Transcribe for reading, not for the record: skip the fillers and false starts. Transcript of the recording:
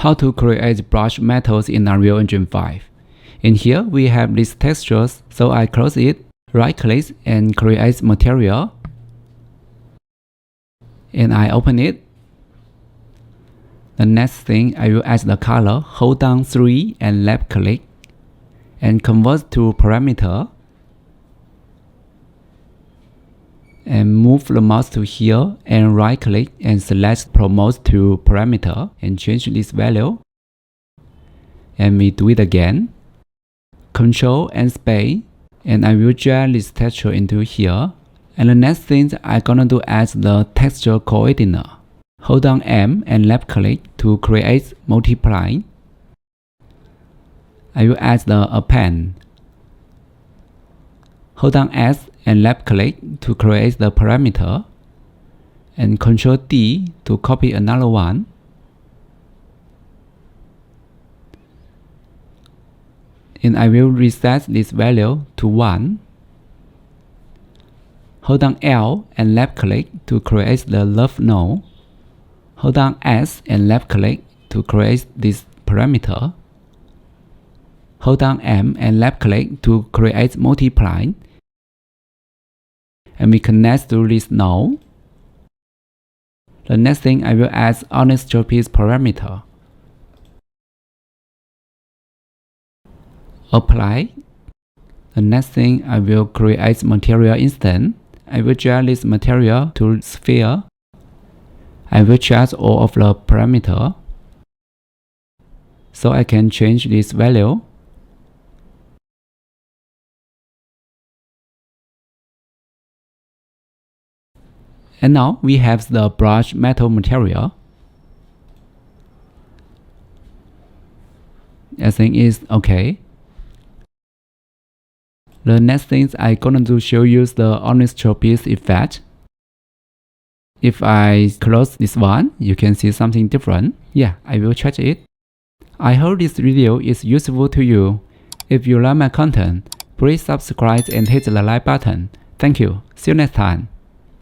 How to create brush metals in Unreal Engine 5. In here we have these textures, so I close it, right click and create material. And I open it. The next thing I will add the color, hold down 3 and left click and convert to parameter. And move the mouse to here and right click and select promote to parameter and change this value. And we do it again. Control and space, and I will drag this texture into here. And the next thing I'm gonna do is the texture coordinate. Hold down M and left click to create multiply. I will add the append. Hold down S and left click to create the parameter. And Ctrl D to copy another one. And I will reset this value to 1. Hold down L and left click to create the rough node. Hold down S and left click to create this parameter. Hold down M and left click to create multiply. And we connect to this node. The next thing I will add anisotropic parameter. Apply. The next thing I will create material instance. I will drag this material to sphere. I will change all of the parameter so I can change this value. And now we have the brush metal material. I think it's okay. The next thing I'm gonna do show you the anisotropic effect. If I close this one, you can see something different. Yeah, I will check it. I hope this video is useful to you. If you like my content, please subscribe and hit the like button. Thank you. See you next time.